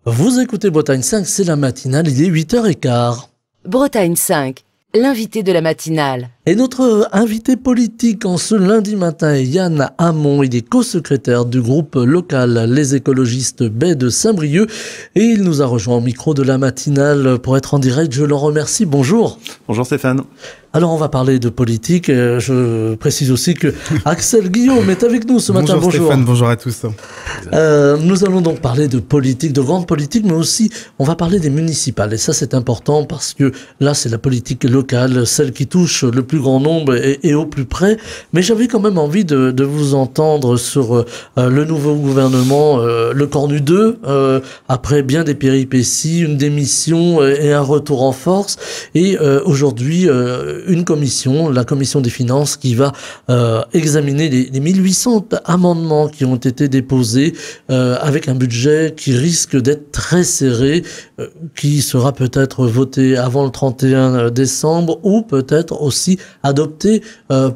Vous écoutez Bretagne 5, c'est la matinale, il est 8h15. Bretagne 5, l'invité de la matinale. Et notre invité politique en ce lundi matin est Yann Hamon. Il est co-secrétaire du groupe local Les Écologistes Baie de Saint-Brieuc et il nous a rejoint au micro de la matinale pour être en direct. Je le remercie. Bonjour. Bonjour Stéphane. Alors on va parler de politique. Je précise aussi que Axel Guillaume est avec nous ce matin. Bonjour Stéphane, bonjour à tous. Nous allons donc parler de politique, de grande politique, mais aussi on va parler des municipales. Et ça c'est important parce que là c'est la politique locale, celle qui touche le plus grand nombre et au plus près. Mais j'avais quand même envie de vous entendre sur le nouveau gouvernement, le Cornu 2, après bien des péripéties, une démission et un retour en force. Et aujourd'hui, une commission, la commission des finances, qui va examiner les 1800 amendements qui ont été déposés avec un budget qui risque d'être très serré, qui sera peut-être voté avant le 31 décembre ou peut-être aussi adopté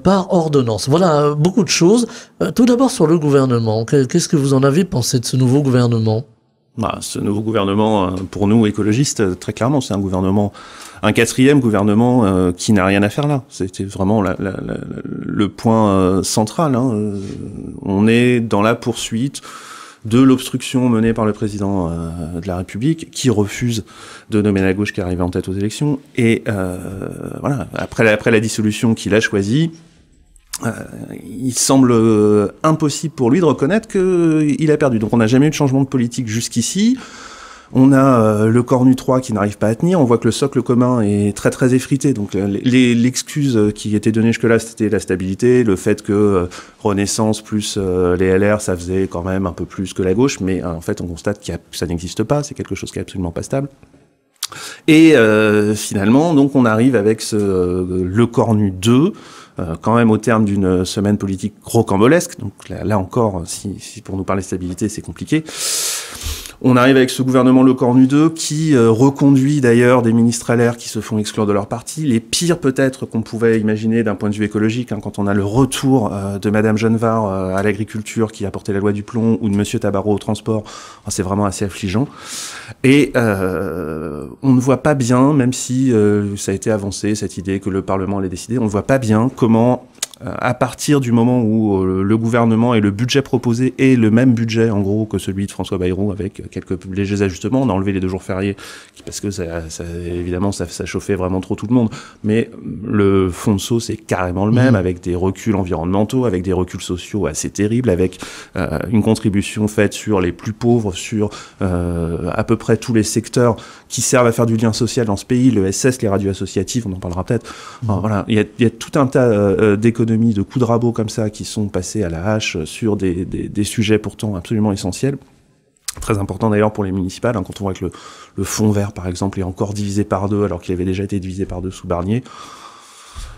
par ordonnance. Voilà, beaucoup de choses. Tout d'abord sur le gouvernement. Qu'est-ce que vous en avez pensé de ce nouveau gouvernement ? Ce nouveau gouvernement, pour nous écologistes, très clairement, c'est un quatrième gouvernement qui n'a rien à faire là. C'était vraiment le point central. On est dans la poursuite de l'obstruction menée par le président de la République, qui refuse de nommer la gauche qui arrive en tête aux élections. Et voilà, après la dissolution qu'il a choisie, il semble impossible pour lui de reconnaître qu'il a perdu. Donc on n'a jamais eu de changement de politique jusqu'ici. On a le Cornu 3 qui n'arrive pas à tenir. On voit que le socle commun est très très effrité. Donc l'excuse qui était donnée jusque-là, c'était la stabilité, le fait que Renaissance plus les LR, ça faisait quand même un peu plus que la gauche. Mais en fait, on constate que ça n'existe pas. C'est quelque chose qui est absolument pas stable. Et finalement, donc on arrive avec le Cornu 2, quand même au terme d'une semaine politique rocambolesque. Donc là encore, si pour nous parler stabilité, c'est compliqué. On arrive avec ce gouvernement Le Cornu 2 qui reconduit d'ailleurs des ministres LR qui se font exclure de leur parti. Les pires peut-être qu'on pouvait imaginer d'un point de vue écologique, quand on a le retour de Madame Genevard à l'agriculture qui a porté la loi du plomb ou de Monsieur Tabarot au transport. C'est vraiment assez affligeant. Et on ne voit pas bien, même si ça a été avancé, cette idée que le Parlement allait décider, on ne voit pas bien comment... à partir du moment où le gouvernement et le budget proposé est le même budget, en gros, que celui de François Bayrou, avec quelques légers ajustements, on a enlevé les 2 jours fériés, parce que évidemment, ça chauffait vraiment trop tout le monde. Mais le fond de sauce est carrément le même, avec des reculs environnementaux, avec des reculs sociaux assez terribles, avec une contribution faite sur les plus pauvres, sur à peu près tous les secteurs qui servent à faire du lien social dans ce pays, le SS, les radios associatives, on en parlera peut-être. Voilà, il y a tout un tas d'économies, de coups de rabot comme ça qui sont passés à la hache sur des sujets pourtant absolument essentiels. Très important d'ailleurs pour les municipales, quand on voit que le fonds vert par exemple est encore divisé par 2 alors qu'il avait déjà été divisé par 2 sous Barnier.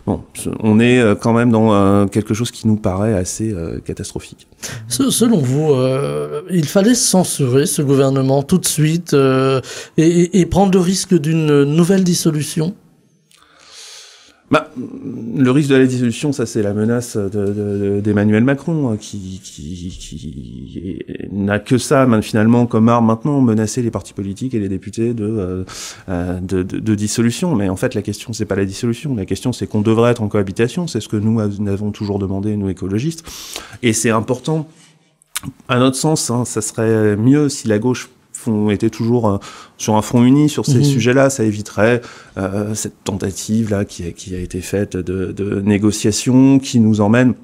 Bon, on est quand même dans quelque chose qui nous paraît assez catastrophique. Selon vous, il fallait censurer ce gouvernement tout de suite et prendre le risque d'une nouvelle dissolution ? Le risque de la dissolution, ça c'est la menace d'Emmanuel Macron qui n'a que ça finalement comme arme maintenant, menacer les partis politiques et les députés de dissolution. Mais en fait la question c'est pas la dissolution, la question c'est qu'on devrait être en cohabitation, c'est ce que nous avons toujours demandé, nous écologistes, et c'est important. À notre sens, ça serait mieux si la gauche était toujours sur un front uni sur ces sujets-là, ça éviterait cette tentative-là qui a été faite de négociation, qui nous emmène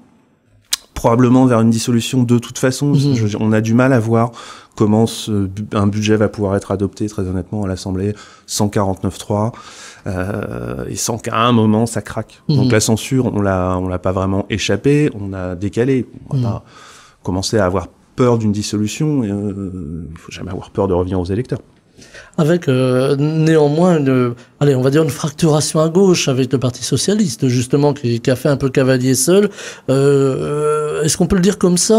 probablement vers une dissolution de toute façon. On a du mal à voir comment un budget va pouvoir être adopté, très honnêtement, à l'Assemblée, sans 49.3, et sans qu'à un moment ça craque. Donc la censure, on l'a pas vraiment échappé, on a décalé. On va pas commencer à avoir peur d'une dissolution, il ne faut jamais avoir peur de revenir aux électeurs. Avec néanmoins on va dire une fracturation à gauche avec le Parti Socialiste, justement, qui a fait un peu cavalier seul. Est-ce qu'on peut le dire comme ça ?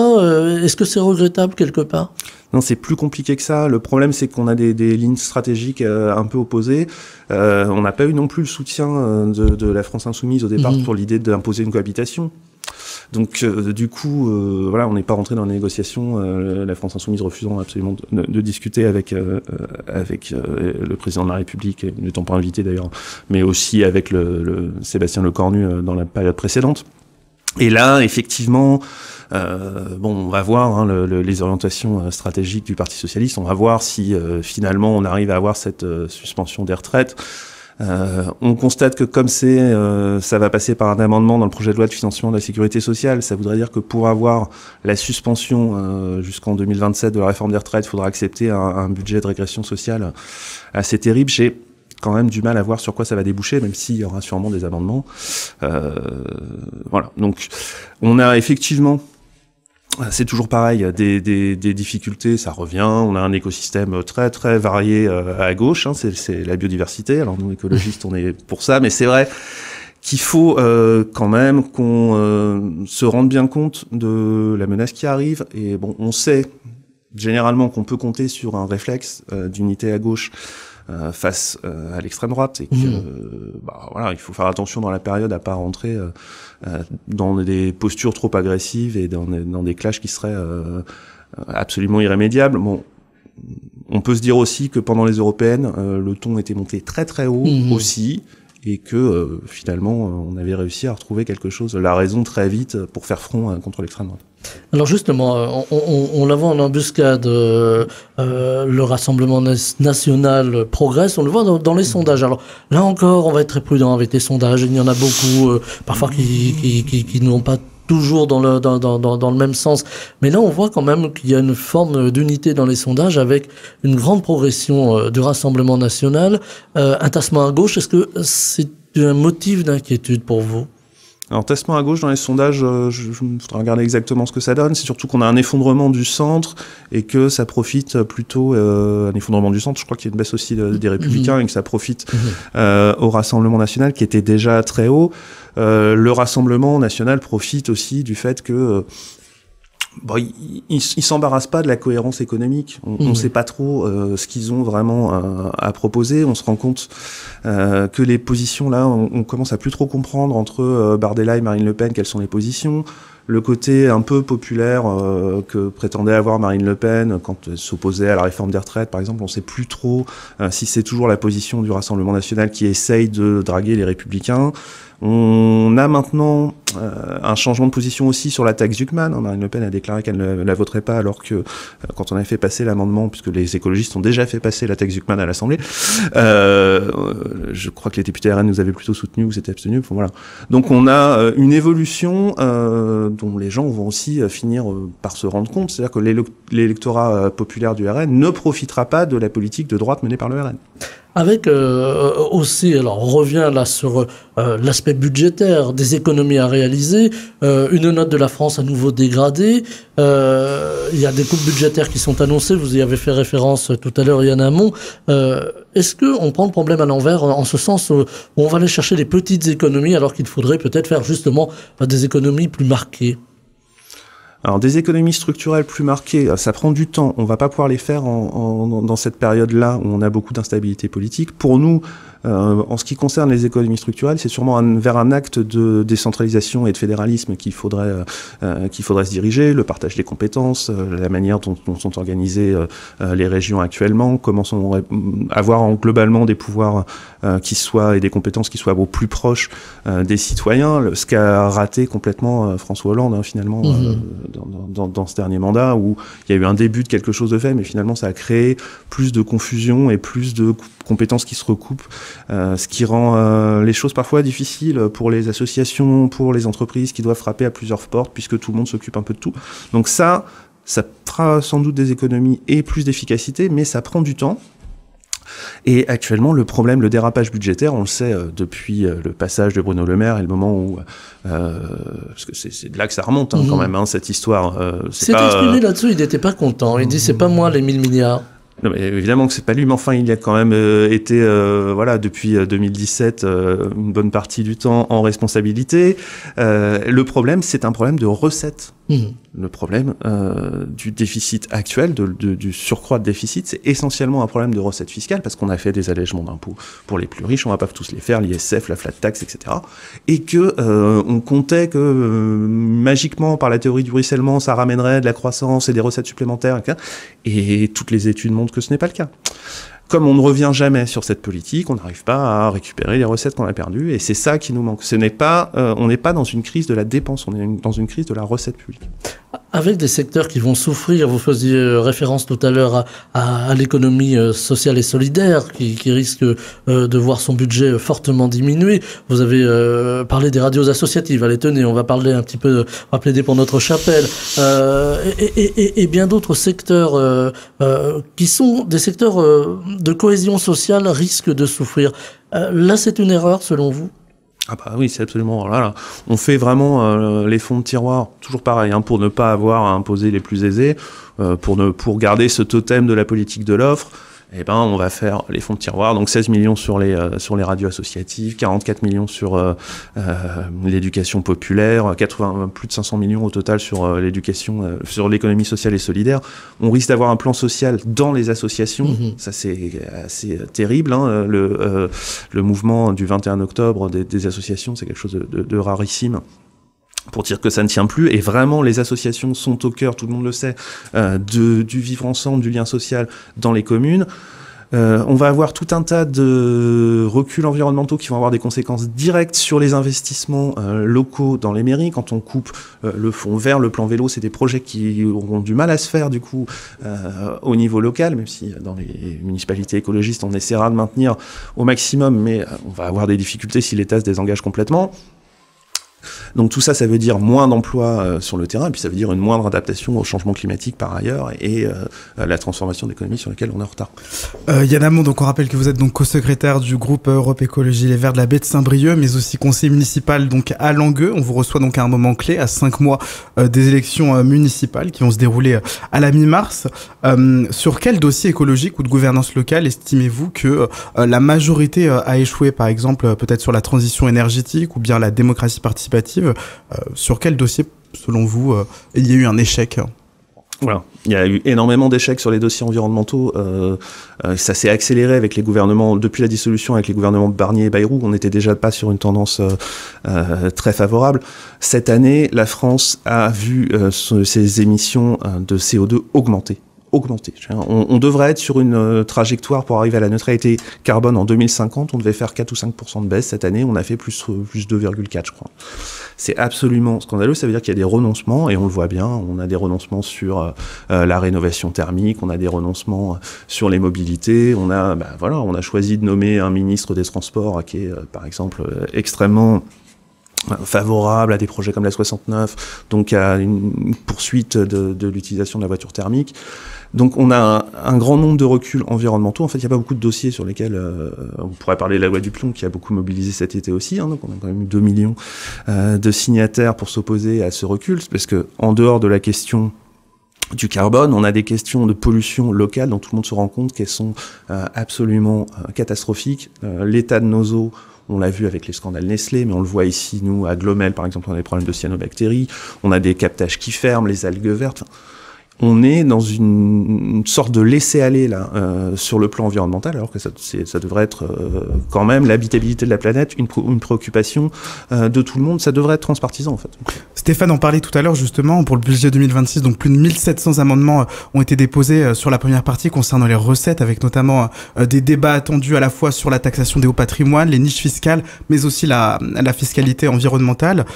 Est-ce que c'est regrettable quelque part ? Non, c'est plus compliqué que ça. Le problème, c'est qu'on a des lignes stratégiques un peu opposées. On n'a pas eu non plus le soutien de la France Insoumise au départ pour l'idée d'imposer une cohabitation. Donc du coup, voilà, on n'est pas rentré dans les négociations. La France Insoumise refusant absolument de discuter avec le président de la République, n'étant pas invité d'ailleurs, mais aussi avec le Sébastien Lecornu dans la période précédente. Et là, effectivement, on va voir les orientations stratégiques du Parti socialiste. On va voir si finalement on arrive à avoir cette suspension des retraites. On constate que comme ça va passer par un amendement dans le projet de loi de financement de la sécurité sociale, ça voudrait dire que pour avoir la suspension jusqu'en 2027 de la réforme des retraites, il faudra accepter un budget de régression sociale assez terrible. J'ai quand même du mal à voir sur quoi ça va déboucher, même s'il y aura sûrement des amendements. Voilà. Donc, on a effectivement, c'est toujours pareil, des difficultés, ça revient. On a un écosystème très très varié à gauche. C'est la biodiversité. Alors nous écologistes, on est pour ça, mais c'est vrai qu'il faut quand même qu'on se rende bien compte de la menace qui arrive. Et bon, on sait généralement qu'on peut compter sur un réflexe d'unité à gauche face à l'extrême droite, et que voilà, il faut faire attention dans la période à pas rentrer dans des postures trop agressives et dans des clashs qui seraient absolument irrémédiables. Bon, on peut se dire aussi que pendant les européennes, le ton était monté très très haut aussi, et que finalement on avait réussi à retrouver quelque chose, la raison très vite pour faire front contre l'extrême droite. Alors justement, on la voit en embuscade, le Rassemblement national progresse, on le voit dans les sondages. Alors là encore, on va être très prudent avec les sondages, il y en a beaucoup, parfois qui n'ont pas toujours dans le même sens. Mais là, on voit quand même qu'il y a une forme d'unité dans les sondages avec une grande progression du Rassemblement national, un tassement à gauche. Est-ce que c'est un motif d'inquiétude pour vous ? Alors, tassement à gauche dans les sondages, je voudrais regarder exactement ce que ça donne. C'est surtout qu'on a un effondrement du centre et que ça profite plutôt, un effondrement du centre, je crois qu'il y a une baisse aussi des Républicains, et que ça profite au Rassemblement national qui était déjà très haut. Le Rassemblement national profite aussi du fait que ils s'embarrassent pas de la cohérence économique. On sait pas trop ce qu'ils ont vraiment à proposer. On se rend compte que les positions là, on commence à plus trop comprendre entre Bardella et Marine Le Pen quelles sont les positions. Le côté un peu populaire que prétendait avoir Marine Le Pen quand elle s'opposait à la réforme des retraites, par exemple, on sait plus trop si c'est toujours la position du Rassemblement national qui essaye de draguer les Républicains. On a maintenant un changement de position aussi sur la taxe Zuckman. Marine Le Pen a déclaré qu'elle ne la voterait pas, alors que quand on avait fait passer l'amendement, puisque les écologistes ont déjà fait passer la taxe Zuckman à l'Assemblée, je crois que les députés RN nous avaient plutôt soutenus ou s'étaient abstenus. Enfin, voilà. Donc on a une évolution dont les gens vont aussi finir par se rendre compte. C'est-à-dire que l'électorat populaire du RN ne profitera pas de la politique de droite menée par le RN. Avec aussi, alors on revient là sur l'aspect budgétaire, des économies à réaliser, une note de la France à nouveau dégradée, il y a des coupes budgétaires qui sont annoncées, vous y avez fait référence tout à l'heure Yann Hamon. Est-ce qu'on prend le problème à l'envers, en ce sens où on va aller chercher des petites économies alors qu'il faudrait peut-être faire justement des économies plus marquées? Alors des économies structurelles plus marquées, ça prend du temps. On va pas pouvoir les faire dans cette période-là où on a beaucoup d'instabilité politique. Pour nous, en ce qui concerne les économies structurelles, c'est sûrement vers un acte de décentralisation et de fédéralisme qu'il faudrait se diriger. Le partage des compétences, la manière dont sont organisées les régions actuellement, comment avoir globalement des pouvoirs et des compétences qui soient au plus proches des citoyens. Ce qu'a raté complètement François Hollande finalement dans ce dernier mandat, où il y a eu un début de quelque chose de fait, mais finalement ça a créé plus de confusion et plus de compétences qui se recoupent, ce qui rend les choses parfois difficiles pour les associations, pour les entreprises qui doivent frapper à plusieurs portes, puisque tout le monde s'occupe un peu de tout. Donc ça fera sans doute des économies et plus d'efficacité, mais ça prend du temps. Et actuellement, le dérapage budgétaire, on le sait depuis le passage de Bruno Le Maire et le moment où, parce que c'est de là que ça remonte quand même, cette histoire. C'est exprimé là-dessus, il n'était pas content. Il dit c'est pas moi les 1000 milliards. Non, mais évidemment que c'est pas lui, mais enfin, il y a quand même été, voilà, depuis 2017, une bonne partie du temps en responsabilité. Le problème, c'est un problème de recettes. Le problème du déficit actuel, du surcroît de déficit, c'est essentiellement un problème de recettes fiscales, parce qu'on a fait des allègements d'impôts pour les plus riches, on va pas tous les faire, l'ISF, la flat tax, etc. Et que on comptait que magiquement, par la théorie du ruissellement, ça ramènerait de la croissance et des recettes supplémentaires, etc. Et toutes les études montrent que ce n'est pas le cas. Comme on ne revient jamais sur cette politique, on n'arrive pas à récupérer les recettes qu'on a perdues, et c'est ça qui nous manque. Ce n'est pas, on n'est pas dans une crise de la dépense, on est dans une crise de la recette publique. Avec des secteurs qui vont souffrir, vous faisiez référence tout à l'heure à l'économie sociale et solidaire qui risque de voir son budget fortement diminuer. Vous avez parlé des radios associatives. Allez, tenez, on va parler un petit peu, on va plaider pour notre chapelle, et bien d'autres secteurs qui sont des secteurs de cohésion sociale risquent de souffrir. Là, c'est une erreur selon vous? Ah bah oui, c'est absolument... Là. On fait vraiment les fonds de tiroir, toujours pareil, pour ne pas avoir à imposer les plus aisés, pour garder ce totem de la politique de l'offre. Eh ben, on va faire les fonds de tiroir, donc 16 millions sur les radios associatives, 44 millions sur l'éducation populaire, plus de 500 millions au total sur l'éducation, sur l'économie sociale et solidaire. On risque d'avoir un plan social dans les associations, ça c'est assez terrible. Le mouvement du 21 octobre des associations, c'est quelque chose de rarissime, pour dire que ça ne tient plus, et vraiment les associations sont au cœur, tout le monde le sait, du vivre ensemble, du lien social dans les communes. On va avoir tout un tas de reculs environnementaux qui vont avoir des conséquences directes sur les investissements locaux dans les mairies. Quand on coupe le fonds vert, le plan vélo, c'est des projets qui auront du mal à se faire du coup au niveau local, même si dans les municipalités écologistes on essaiera de maintenir au maximum, mais on va avoir des difficultés si l'État se désengage complètement. Donc tout ça, ça veut dire moins d'emplois sur le terrain, et puis ça veut dire une moindre adaptation au changement climatique par ailleurs, et la transformation d'économie sur laquelle on est en retard. Yann Hamon, donc on rappelle que vous êtes donc co-secrétaire du groupe Europe Écologie Les Verts de la baie de Saint-Brieuc, mais aussi conseiller municipal donc à Langueux. On vous reçoit donc à un moment clé, à 5 mois des élections municipales qui vont se dérouler à la mi-mars. Sur quel dossier écologique ou de gouvernance locale estimez-vous que la majorité a échoué, par exemple peut-être sur la transition énergétique ou bien la démocratie participative? Sur quel dossier, selon vous, il y a eu un échec? Voilà. Il y a eu énormément d'échecs sur les dossiers environnementaux. Ça s'est accéléré avec les gouvernements, depuis la dissolution avec les gouvernements de Barnier et Bayrou. On n'était déjà pas sur une tendance très favorable. Cette année, la France a vu ses émissions de CO2 augmenter. On devrait être sur une trajectoire pour arriver à la neutralité carbone en 2050. On devait faire 4 ou 5% de baisse. Cette année, on a fait plus 2,4, je crois. C'est absolument scandaleux. Ça veut dire qu'il y a des renoncements, et on le voit bien. On a des renoncements sur la rénovation thermique, on a des renoncements sur les mobilités. On a choisi de nommer un ministre des Transports qui est, par exemple, extrêmement favorable à des projets comme la 69, donc à une poursuite de l'utilisation de la voiture thermique. Donc on a un grand nombre de reculs environnementaux. En fait, il n'y a pas beaucoup de dossiers sur lesquels on pourrait parler de la loi du plomb qui a beaucoup mobilisé cet été aussi. Donc on a quand même eu 2 millions de signataires pour s'opposer à ce recul, parce que en dehors de la question du carbone, on a des questions de pollution locale dont tout le monde se rend compte qu'elles sont absolument catastrophiques. L'état de nos eaux, on l'a vu avec les scandales Nestlé, mais on le voit ici, nous, à Glomel, par exemple, on a des problèmes de cyanobactéries, on a des captages qui ferment, les algues vertes. On est dans une sorte de laisser-aller là sur le plan environnemental, alors que ça devrait être quand même l'habitabilité de la planète, une préoccupation de tout le monde. Ça devrait être transpartisan en fait. Stéphane en parlait tout à l'heure justement pour le budget 2026, donc plus de 1700 amendements ont été déposés sur la première partie concernant les recettes, avec notamment des débats attendus à la fois sur la taxation des hauts patrimoines, les niches fiscales, mais aussi la fiscalité environnementale.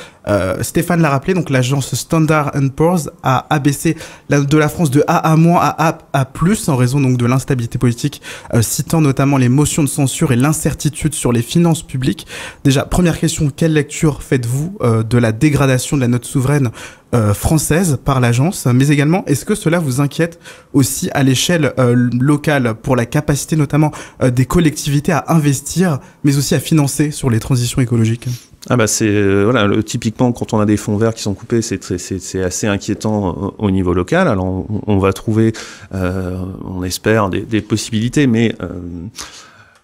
Stéphane l'a rappelé, donc l'agence Standard & Poor's a abaissé de la France de A- à A+ en raison donc de l'instabilité politique, citant notamment les motions de censure et l'incertitude sur les finances publiques. Déjà, première question, quelle lecture faites-vous de la dégradation de la note souveraine française par l'agence, mais également, est-ce que cela vous inquiète aussi à l'échelle locale pour la capacité notamment des collectivités à investir, mais aussi à financer sur les transitions écologiques? Ah bah c'est voilà, typiquement quand on a des fonds verts qui sont coupés, c'est assez inquiétant au niveau local. Alors on va trouver, on espère des possibilités, mais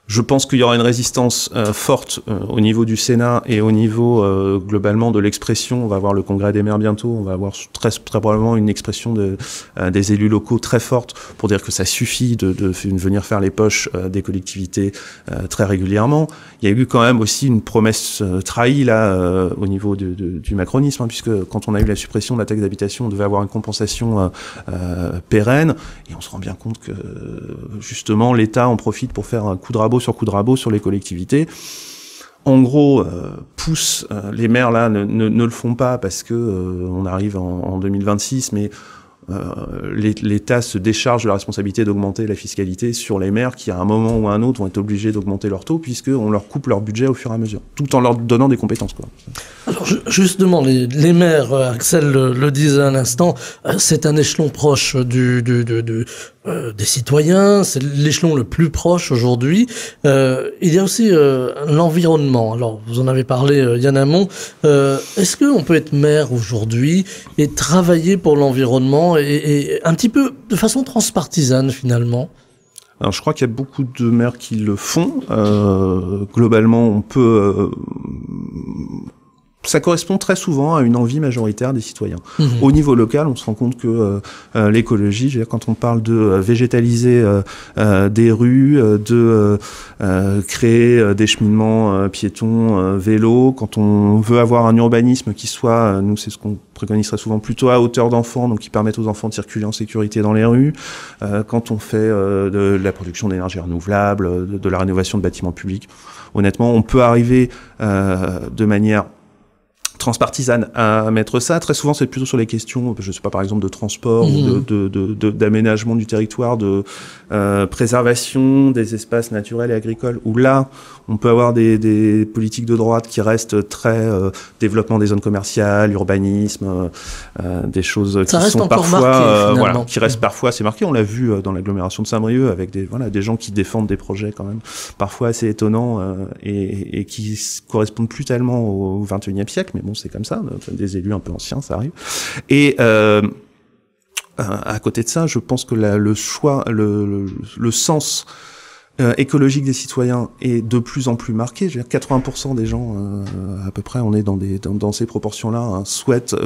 je pense qu'il y aura une résistance forte au niveau du Sénat et au niveau globalement de l'expression. On va avoir le Congrès des maires bientôt. On va avoir très probablement une expression des élus locaux très forte pour dire que ça suffit de venir faire les poches des collectivités très régulièrement. Il y a eu quand même aussi une promesse trahie là au niveau du macronisme, hein, puisque quand on a eu la suppression de la taxe d'habitation, on devait avoir une compensation pérenne, et on se rend bien compte que justement l'État en profite pour faire un coup de rabot sur les collectivités. En gros, pousse les maires là ne le font pas parce que on arrive en 2026, mais l'État se décharge de la responsabilité d'augmenter la fiscalité sur les maires qui, à un moment ou à un autre, vont être obligés d'augmenter leur taux puisqu'on leur coupe leur budget au fur et à mesure, tout en leur donnant des compétences, quoi. Alors justement, les maires, Axel le disait à l'instant, c'est un échelon proche des citoyens, c'est l'échelon le plus proche aujourd'hui. Il y a aussi l'environnement. Alors, vous en avez parlé, Yann Hamon. Est-ce qu'on peut être maire aujourd'hui et travailler pour l'environnement et un petit peu de façon transpartisane finalement? Alors, je crois qu'il y a beaucoup de maires qui le font. Globalement, on peut... ça correspond très souvent à une envie majoritaire des citoyens. Au niveau local, on se rend compte que l'écologie, je veux dire, quand on parle de végétaliser des rues, de créer des cheminements piétons, vélos, quand on veut avoir un urbanisme qui soit, nous c'est ce qu'on préconise très souvent, plutôt à hauteur d'enfants, donc qui permettent aux enfants de circuler en sécurité dans les rues, quand on fait de la production d'énergie renouvelable, de la rénovation de bâtiments publics, honnêtement, on peut arriver de manière transpartisane à mettre ça. Très souvent, c'est plutôt sur les questions, je sais pas, par exemple, de transport, ou d'aménagement du territoire, de préservation des espaces naturels et agricoles, où là, on peut avoir des politiques de droite qui restent très développement des zones commerciales, urbanisme, des choses ça qui sont parfois marqué, voilà, qui restent parfois assez marquées. On l'a vu dans l'agglomération de Saint-Brieuc avec des gens qui défendent des projets quand même parfois assez étonnants et qui correspondent plus tellement au XXIe siècle, mais bon, c'est comme ça, des élus un peu anciens, ça arrive. Et à côté de ça, je pense que le choix, le sens écologique des citoyens est de plus en plus marqué. Je veux dire, 80% des gens, à peu près, on est dans ces proportions-là, hein,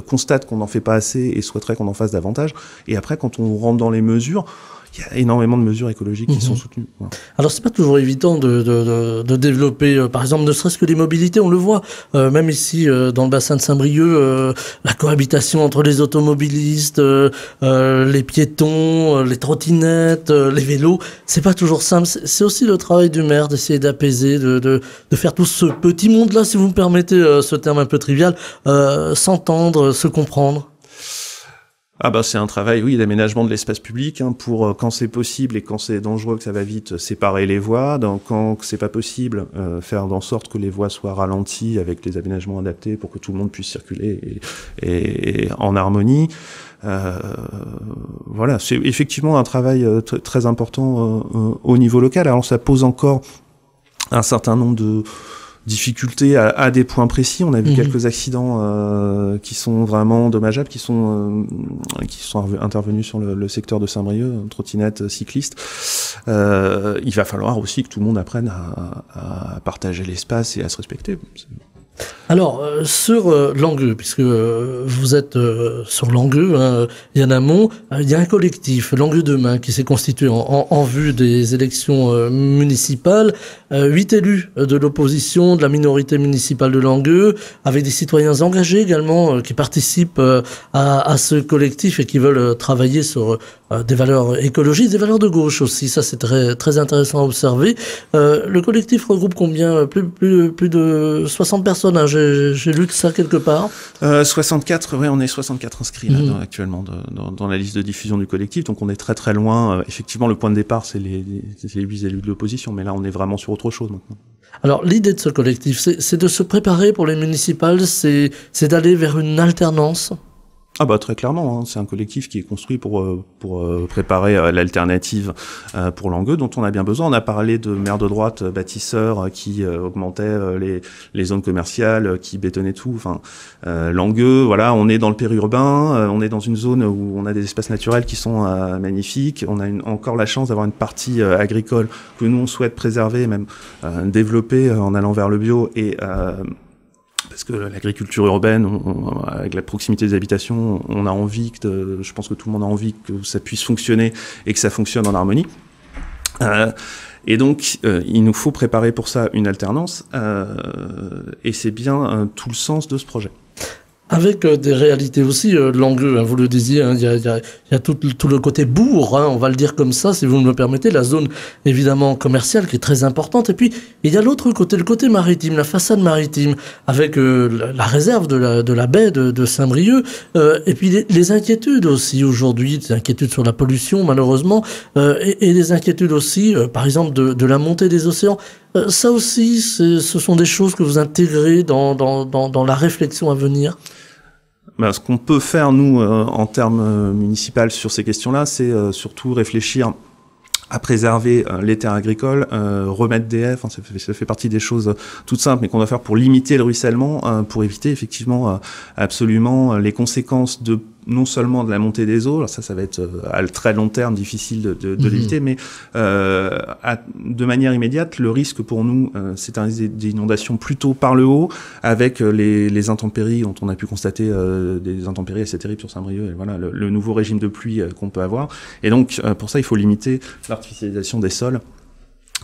constatent qu'on n'en fait pas assez et souhaiteraient qu'on en fasse davantage. Et après, quand on rentre dans les mesures, il y a énormément de mesures écologiques qui sont soutenues. Voilà. Alors c'est pas toujours évident de développer, par exemple, ne serait-ce que les mobilités. On le voit, même ici dans le bassin de Saint-Brieuc, la cohabitation entre les automobilistes, les piétons, les trottinettes, les vélos. C'est pas toujours simple. C'est aussi le travail du maire d'essayer d'apaiser, de faire tout ce petit monde-là, si vous me permettez ce terme un peu trivial, s'entendre, se comprendre. Ah bah c'est un travail, oui, d'aménagement de l'espace public, hein, pour quand c'est possible et quand c'est dangereux, que ça va vite, séparer les voies. Quand c'est pas possible, faire en sorte que les voies soient ralenties avec des aménagements adaptés pour que tout le monde puisse circuler et en harmonie. Voilà, c'est effectivement un travail très important au niveau local. Alors ça pose encore un certain nombre de difficultés à des points précis. On a vu quelques accidents qui sont vraiment dommageables, qui sont intervenus sur le secteur de Saint-Brieuc, trottinettes, cyclistes. Il va falloir aussi que tout le monde apprenne à partager l'espace et à se respecter. Alors, sur Langueux, puisque vous êtes sur Langueux, hein, Yann Hamon, il y a un collectif, Langueux Demain, qui s'est constitué en vue des élections municipales. 8 élus de l'opposition, de la minorité municipale de Langueux, avec des citoyens engagés également, qui participent à ce collectif et qui veulent travailler sur des valeurs écologiques, des valeurs de gauche aussi. Ça, c'est très, très intéressant à observer. Le collectif regroupe combien? Plus de 60 personnes, hein. J'ai lu que ça quelque part. 64, oui, on est 64 inscrits là, actuellement dans la liste de diffusion du collectif, donc on est très très loin. Effectivement, le point de départ, c'est les 8 élus de l'opposition, mais là, on est vraiment sur autre chose maintenant. Alors, l'idée de ce collectif, c'est de se préparer pour les municipales, c'est d'aller vers une alternance. Ah bah très clairement, hein. C'est un collectif qui est construit pour préparer l'alternative pour Langueux, dont on a bien besoin. On a parlé de maires de droite bâtisseurs qui augmentaient les zones commerciales, qui bétonnaient tout. Enfin, Langueux, voilà, on est dans le périurbain, on est dans une zone où on a des espaces naturels qui sont magnifiques. On a encore la chance d'avoir une partie agricole que nous on souhaite préserver, même développer en allant vers le bio et parce que l'agriculture urbaine, avec la proximité des habitations, on a envie je pense que tout le monde a envie que ça puisse fonctionner et que ça fonctionne en harmonie. Et donc, il nous faut préparer pour ça une alternance, et c'est bien tout le sens de ce projet. Avec des réalités aussi, Langueux, vous le disiez, il y a tout le côté bourg, on va le dire comme ça, si vous me le permettez, la zone évidemment commerciale qui est très importante, et puis il y a l'autre côté, le côté maritime, la façade maritime, avec la réserve de la baie de Saint-Brieuc, et puis les inquiétudes aussi aujourd'hui, des inquiétudes sur la pollution malheureusement, et des inquiétudes aussi, par exemple, de la montée des océans. Ça aussi, ce sont des choses que vous intégrez dans la réflexion à venir. Ben, ce qu'on peut faire, nous, en termes municipaux sur ces questions-là, c'est surtout réfléchir à préserver les terres agricoles, remettre des haies, ça fait partie des choses toutes simples, mais qu'on doit faire pour limiter le ruissellement, pour éviter effectivement absolument les conséquences de non seulement de la montée des eaux, alors ça va être à très long terme difficile de l'éviter, mais de manière immédiate, le risque pour nous, c'est un risque d'inondation plutôt par le haut, avec les intempéries dont on a pu constater des intempéries assez terribles sur Saint-Brieuc, et voilà le nouveau régime de pluie qu'on peut avoir. Et donc pour ça, il faut limiter l'artificialisation des sols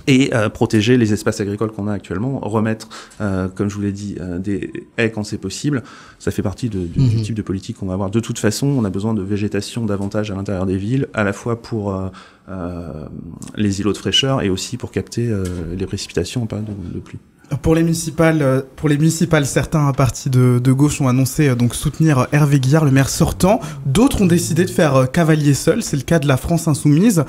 et protéger les espaces agricoles qu'on a actuellement, remettre, comme je vous l'ai dit, des haies quand c'est possible. Ça fait partie du type de politique qu'on va avoir. De toute façon, on a besoin de végétation davantage à l'intérieur des villes, à la fois pour les îlots de fraîcheur et aussi pour capter les précipitations en période de pluie. Pour les municipales, certains à parti de gauche ont annoncé donc soutenir Hervé Guillard, le maire sortant. D'autres ont décidé de faire cavalier seul. C'est le cas de la France Insoumise,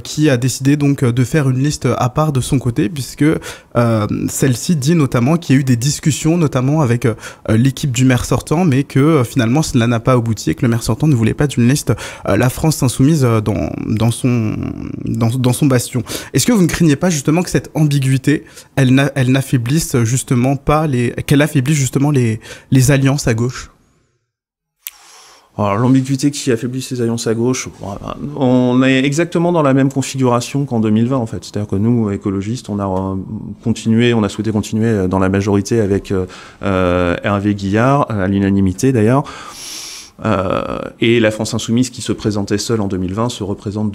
qui a décidé donc de faire une liste à part de son côté, puisque celle-ci dit notamment qu'il y a eu des discussions, notamment avec l'équipe du maire sortant, mais que finalement cela n'a pas abouti et que le maire sortant ne voulait pas d'une liste la France Insoumise dans son bastion. Est-ce que vous ne craignez pas justement que cette ambiguïté, elle n'affaiblisse justement qu'elle affaiblisse justement les alliances à gauche? Alors, l'ambiguïté qui affaiblit ces alliances à gauche, on est exactement dans la même configuration qu'en 2020 en fait. C'est-à-dire que nous, écologistes, on a souhaité continuer dans la majorité avec Hervé Guillard, à l'unanimité d'ailleurs. Et la France Insoumise qui se présentait seule en 2020 se représentera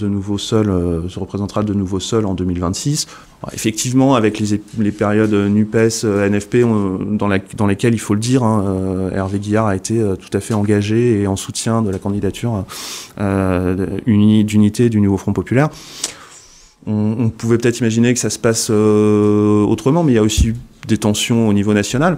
de nouveau seule en 2026. Alors, effectivement, avec les périodes NUPES, NFP, dans lesquelles, il faut le dire, Hervé Guillard a été tout à fait engagé et en soutien de la candidature d'unité du nouveau Front Populaire. On pouvait peut-être imaginer que ça se passe autrement, mais il y a aussi des tensions au niveau national.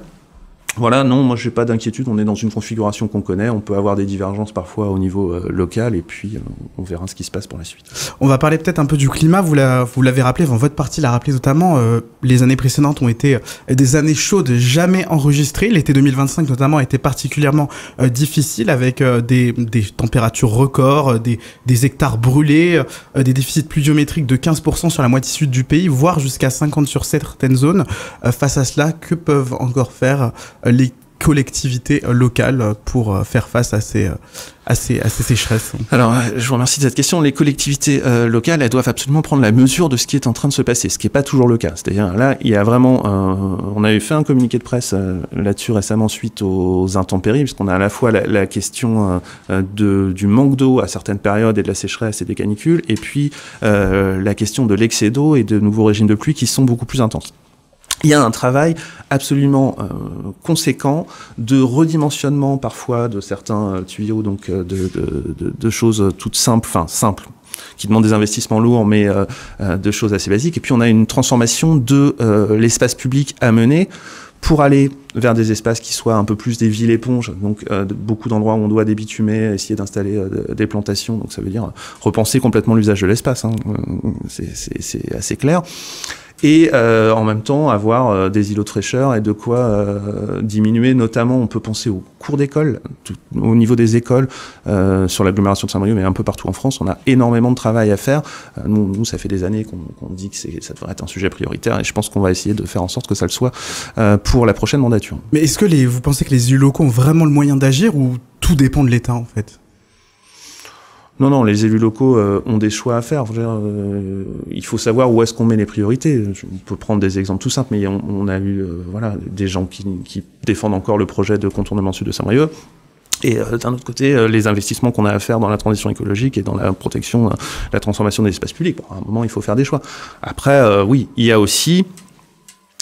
Voilà, non, moi j'ai pas d'inquiétude, on est dans une configuration qu'on connaît, on peut avoir des divergences parfois au niveau local, et puis on verra ce qui se passe pour la suite. On va parler peut-être un peu du climat, vous l'avez rappelé, votre parti l'a rappelé notamment, les années précédentes ont été des années chaudes jamais enregistrées, l'été 2025 notamment a été particulièrement difficile, avec des températures records, des hectares brûlés, des déficits pluviométriques de 15% sur la moitié sud du pays, voire jusqu'à 50% sur certaines zones. Face à cela, que peuvent encore faire les collectivités locales pour faire face à ces sécheresses? Alors, je vous remercie de cette question. Les collectivités locales, elles doivent absolument prendre la mesure de ce qui est en train de se passer, ce qui n'est pas toujours le cas. C'est-à-dire, là, il y a vraiment... on avait fait un communiqué de presse là-dessus récemment suite aux intempéries, puisqu'on a à la fois la question du manque d'eau à certaines périodes et de la sécheresse et des canicules, et puis la question de l'excès d'eau et de nouveaux régimes de pluie qui sont beaucoup plus intenses. Il y a un travail absolument conséquent de redimensionnement parfois de certains tuyaux, donc de choses toutes simples, qui demandent des investissements lourds, mais de choses assez basiques. Et puis on a une transformation de l'espace public à mener pour aller vers des espaces qui soient un peu plus des villes éponges, donc beaucoup d'endroits où on doit débitumer, essayer d'installer des plantations, donc ça veut dire repenser complètement l'usage de l'espace, c'est assez clair. et en même temps avoir des îlots de fraîcheur et de quoi diminuer. Notamment, on peut penser aux cours d'école, au niveau des écoles sur l'agglomération de Saint-Brieuc, mais un peu partout en France. On a énormément de travail à faire. Nous, ça fait des années qu'on dit que ça devrait être un sujet prioritaire, et je pense qu'on va essayer de faire en sorte que ça le soit pour la prochaine mandature. Mais est-ce que vous pensez que les élus locaux ont vraiment le moyen d'agir, ou tout dépend de l'État en fait? Non, les élus locaux ont des choix à faire. Il faut savoir où est-ce qu'on met les priorités. On peut prendre des exemples tout simples, mais on a eu des gens qui défendent encore le projet de contournement sud de Saint-Brieuc. Et d'un autre côté, les investissements qu'on a à faire dans la transition écologique et dans la protection, la transformation des espaces publics. Bon, à un moment, il faut faire des choix. Après, oui, il y a aussi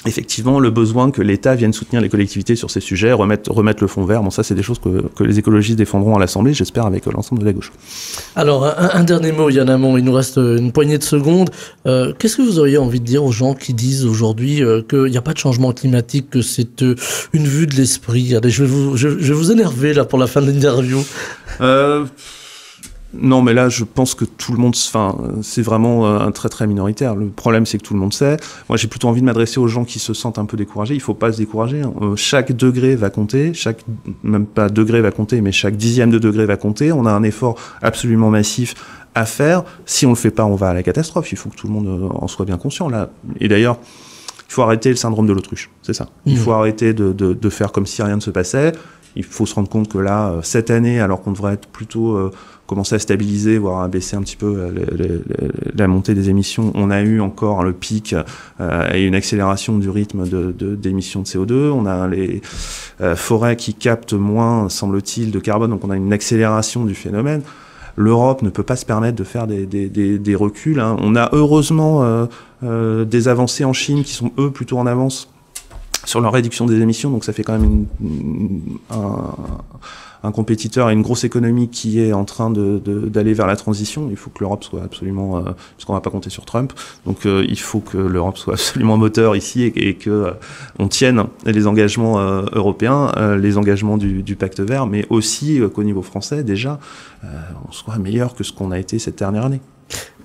effectivement le besoin que l'État vienne soutenir les collectivités sur ces sujets, remettre le fonds vert. Bon, ça, c'est des choses que les écologistes défendront à l'Assemblée, j'espère, avec l'ensemble de la gauche. Alors, un dernier mot, Yann Hamon, il nous reste une poignée de secondes. Qu'est-ce que vous auriez envie de dire aux gens qui disent aujourd'hui qu'il n'y a pas de changement climatique, que c'est une vue de l'esprit? Allez, je vais vous énerver là pour la fin de l'interview. Non, mais là, je pense que tout le monde, c'est vraiment un très très minoritaire. Le problème, c'est que tout le monde sait. Moi, j'ai plutôt envie de m'adresser aux gens qui se sentent un peu découragés. Il faut pas se décourager. Chaque degré va compter. Même pas degré va compter, mais chaque dixième de degré va compter. On a un effort absolument massif à faire. Si on le fait pas, on va à la catastrophe. Il faut que tout le monde en soit bien conscient, là. Et d'ailleurs, il faut arrêter le syndrome de l'autruche. C'est ça. Il faut arrêter de faire comme si rien ne se passait. Il faut se rendre compte que là, cette année, alors qu'on devrait être plutôt commencer à stabiliser, voire à baisser un petit peu la montée des émissions, on a eu encore le pic et une accélération du rythme d'émissions de CO2. On a les forêts qui captent moins, semble-t-il, de carbone, donc on a une accélération du phénomène. L'Europe ne peut pas se permettre de faire des reculs, hein. On a heureusement des avancées en Chine qui sont, eux, plutôt en avance sur la réduction des émissions, donc ça fait quand même un compétiteur et une grosse économie qui est en train d'aller vers la transition. Il faut que l'Europe soit absolument, parce qu'on va pas compter sur Trump, donc il faut que l'Europe soit absolument moteur ici et que on tienne les engagements européens, les engagements du pacte vert, mais aussi qu'au niveau français déjà, on soit meilleur que ce qu'on a été cette dernière année.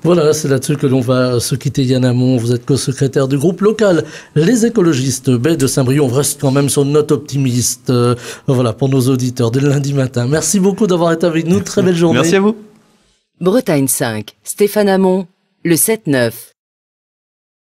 Voilà, c'est là-dessus que l'on va se quitter. Yann Hamon, vous êtes co-secrétaire du groupe local Les Écologistes Baie de Saint-Brieuc. On reste quand même sur une note optimiste, voilà, pour nos auditeurs dès le lundi matin. Merci beaucoup d'avoir été avec nous. Très belle journée. Merci à vous. Bretagne 5, Stéphane Hamon, le 7-9.